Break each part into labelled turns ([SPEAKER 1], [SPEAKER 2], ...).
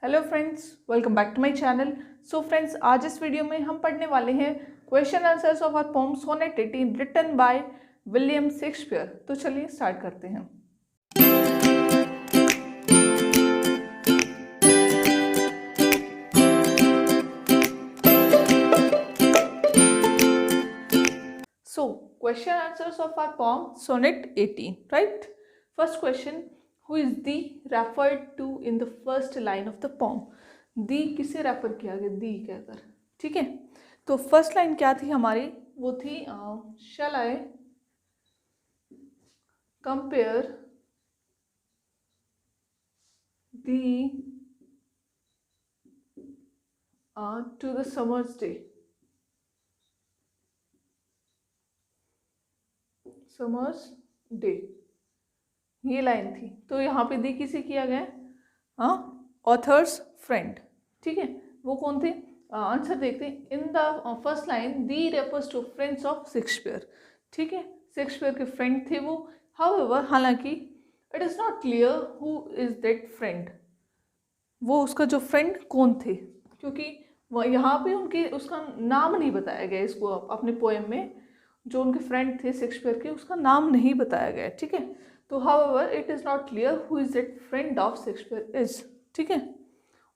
[SPEAKER 1] Hello friends, welcome back to my channel. So friends, आज इस video में हम पढ़ने वाले हैं question answers of our poem sonnet 18 written by William Shakespeare. तो चलिए स्टार्ट करते हैं। So question answers of our poem sonnet 18, right. First question, who is thee referred to in the first line of the poem. Thee किसे refer किया गया, दी कहकर, ठीक है। तो फर्स्ट लाइन क्या थी हमारी, वो थी shall I compare thee to the summer's day. Summer's day, ये लाइन थी। तो यहाँ पे दी किसे किया गया, ऑथर्स फ्रेंड, ठीक है। वो कौन थे, आंसर देखते हैं। In the first line the refers to friends of Shakespeare, ठीक है। शेक्सपियर के फ्रेंड थे वो। हाउएवर, हालांकि it is not clear who is that friend, वो उसका जो फ्रेंड कौन थे, क्योंकि वह यहाँ पे उनके उसका नाम नहीं बताया गया। इसको अपने पोएम में जो उनके फ्रेंड थे शेक्सपियर के, उसका नाम नहीं बताया गया, ठीक है। तो however it is not clear who is that friend of Shakespeare is, ठीक है।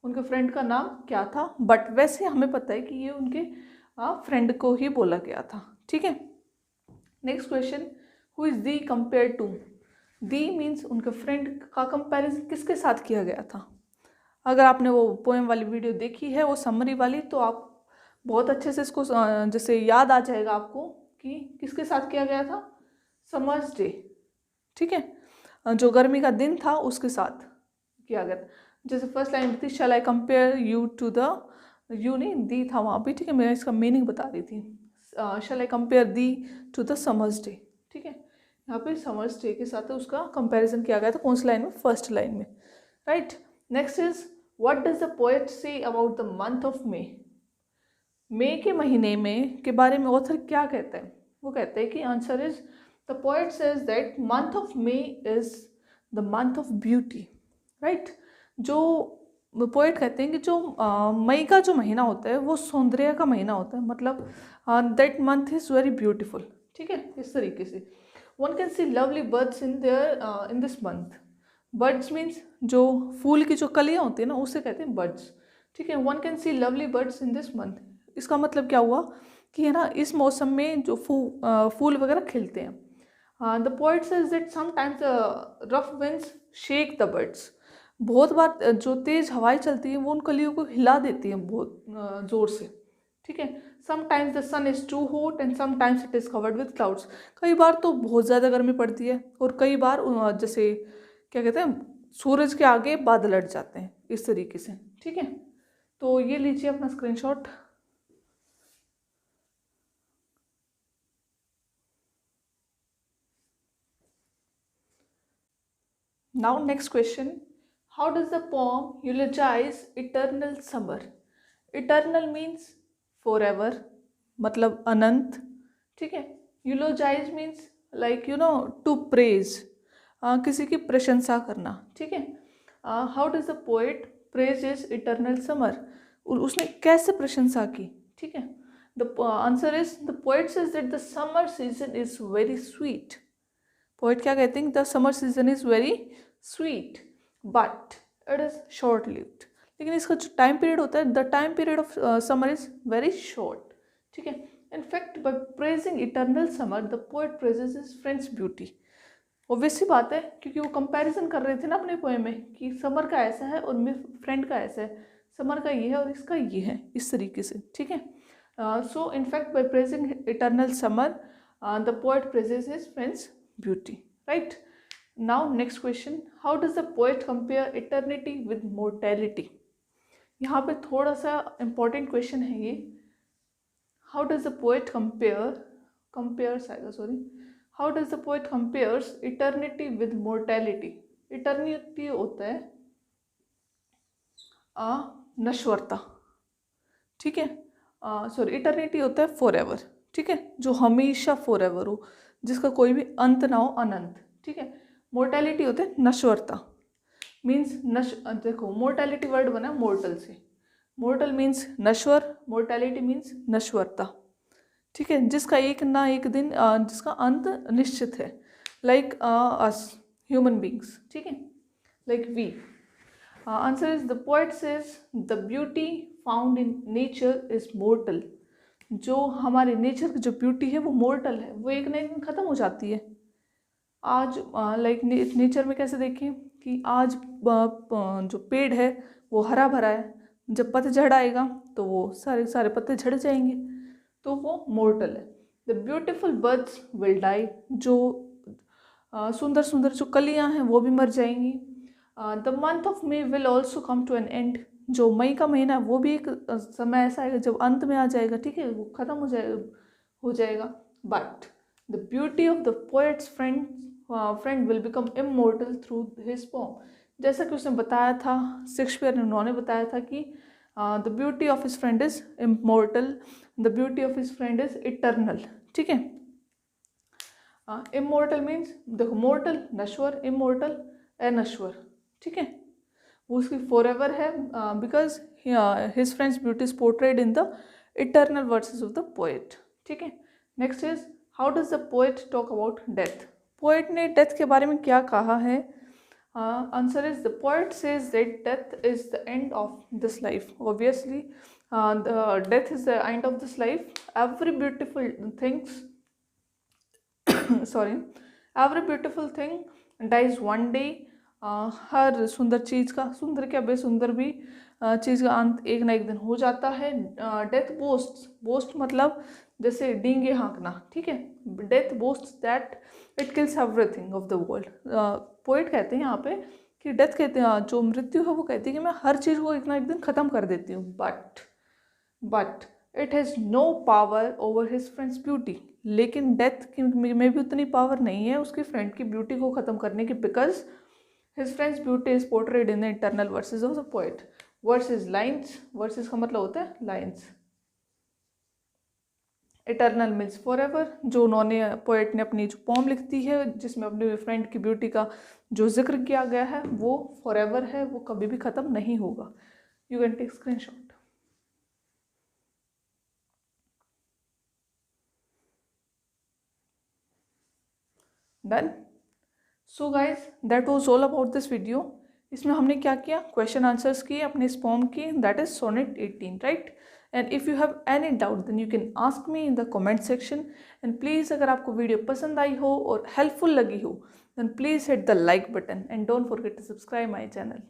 [SPEAKER 1] उनके फ्रेंड का नाम क्या था, बट वैसे हमें पता है कि ये उनके फ्रेंड को ही बोला गया था, ठीक है। Next question, who is the compare to. The means उनके फ्रेंड का कंपैरिजन किसके साथ किया गया था। अगर आपने वो पोएम वाली वीडियो देखी है, वो समरी वाली, तो आप बहुत अच्छे से इसको जैसे याद आ जाएगा आपको कि किसके साथ किया गया था, समर्स डे, ठीक है। जो गर्मी का दिन था उसके साथ किया गया था। जैसे फर्स्ट लाइन थी shall I compare you to the, you नहीं, दी था वहाँ पे, ठीक है। मैं इसका मीनिंग बता रही थी। Shall I compare thee to the summer's day, ठीक है। यहाँ पे समर्स डे के साथ उसका कंपैरिजन किया गया था। कौन सी लाइन में, फर्स्ट लाइन में, right. Next is what does the poet say about the month of May. मई के महीने में के बारे में ऑथर क्या कहते हैं। वो कहते हैं कि answer is the poet says that month of may is the month of beauty, right. जो पोएट कहते हैं कि जो मई का जो महीना होता है वो सौंदर्य का महीना होता है, मतलब that month is very beautiful, ठीक है। इस तरीके से one can see lovely birds in there in this month. Birds means जो फूल की जो कलियाँ होती है ना, उसे कहते हैं बर्ड्स, ठीक है। One can see lovely birds in this month, इसका मतलब क्या हुआ कि है ना, इस मौसम में जो फूल वगैरह खिलते हैं। The poet says that sometimes rough winds shake the birds. बहुत बार जो तेज़ हवाएं चलती हैं वो उन कलियों को हिला देती हैं बहुत ज़ोर से, ठीक है। Sometimes the sun is too hot and sometimes it is covered with clouds. कई बार तो बहुत ज़्यादा गर्मी पड़ती है और कई बार जैसे क्या कहते हैं, सूरज के आगे बादल अट जाते हैं, इस तरीके से, ठीक है। तो ये लीजिए अपना screenshot. Now next question, how does the poem eulogize eternal summer? Eternal means forever, मतलब अनंत, ठीक है। eulogize means like you know to praise, किसी की प्रशंसा करना, ठीक है। how does the poet praises eternal summer? उसने कैसे प्रशंसा की, ठीक है। the answer is the poet says that the summer season is very sweet. Poet क्या कहते हैं, the summer season is very sweet but it is short lived. लेकिन इसका जो टाइम पीरियड होता है, the time period of summer is very short, ठीक है। In fact by praising eternal summer the poet praises his friend's beauty. Obvious सी बात है, क्योंकि वो कंपैरिजन कर रहे थे ना अपने पोएम में कि समर का ऐसा है और मेरे फ्रेंड का ऐसा है, समर का ये है और इसका ये है, इस तरीके से, ठीक है। So in fact by praising eternal summer the poet praises his friends beauty, right. Now next question, how does the poet compare eternity with mortality? यहाँ पे थोड़ा सा important question है ये। how does the poet compares how does the poet compares eternity with mortality? eternity होता है नश्वरता, ठीक है। सॉरी, इटर्निटी होता है फॉरएवर, ठीक है, जो हमेशा फॉरएवर हो, जिसका कोई भी अंत ना हो, अनंत, ठीक है। मोर्टेलिटी होते हैं नश्वरता। मीन्स देखो मोर्टैलिटी वर्ड बना मोर्टल से, मोर्टल मीन्स नश्वर, मोर्टैलिटी मीन्स नश्वरता, ठीक है, जिसका एक ना एक दिन जिसका अंत निश्चित है, लाइक अस ह्यूमन बींग्स, ठीक है, like we. Answer is the poet says the beauty found in nature is mortal. जो हमारे नेचर की जो ब्यूटी है वो मोर्टल है, वो एक ना एक दिन ख़त्म हो जाती है। आज लाइक नेचर में कैसे देखें कि आज जो पेड़ है वो हरा भरा है, जब पतझड़ आएगा तो वो सारे सारे पत्ते झड़ जाएंगे, तो वो मोर्टल है। The beautiful birds will die, जो सुंदर सुंदर जो कलियां हैं वो भी मर जाएंगी। The month of May will also come to an end, जो मई का महीना है वो भी एक समय ऐसा आएगा जब अंत में आ जाएगा, ठीक है, वो ख़त्म हो जाएगा। But the beauty of the poet's friend will become immortal through his poem. जैसा कि उसने बताया था, शेक्सपियर ने, उन्होंने बताया था कि the beauty of his friend is immortal, the beauty of his friend is eternal, ठीक है। इमोर्टल मीन्स देखो, मोर्टल नश्वर, इमोर्टल अनश्वर, ठीक है, वो उसकी फॉर एवर है, because his friend's beauty is portrayed in the eternal versus of the poet, ठीक है। Next is how does the poet talk about death. Poet ने डेथ के बारे में क्या कहा है? Answer is the poet says that death is the end of this life. Obviously the death is the end of this life. Every beautiful things sorry every beautiful thing dies one day. हर सुंदर चीज़ का, सुंदर क्या बेसुंदर भी चीज़ का अंत एक ना एक दिन हो जाता है। डेथ बोस्ट मतलब जैसे डींगे हाँकना, ठीक है। Death boast that it kills everything of the world. Poet कहते हैं यहाँ पे कि डेथ कहते हैं, जो मृत्यु है वो कहती है कि मैं हर चीज़ को एक ना एक दिन ख़त्म कर देती हूँ, but it has no power over his friend's beauty. लेकिन डेथ में भी उतनी पावर नहीं है उसकी फ्रेंड की ब्यूटी को ख़त्म करने की, because his friend's beauty is portrayed in the internal versus of the poet. Versus lines, versus का मतलब होता है lines. Eternal means for ever. जो उन्होंने पोएट ने अपनी जो पोम लिखती है जिसमें अपने फ्रेंड की ब्यूटी का जो जिक्र किया गया है वो फॉर एवर है, वो कभी भी ख़त्म नहीं होगा। You can take screenshot. Done. So guys that was all about this video. इसमें हमने क्या किया, क्वेश्चन आंसर्स किए अपने इस पोम की, that is sonnet 18, right. And if you have any doubt then you can ask me in the comment section. And please अगर आपको वीडियो पसंद आई हो और हेल्पफुल लगी हो then please hit the like button and don't forget to subscribe my channel.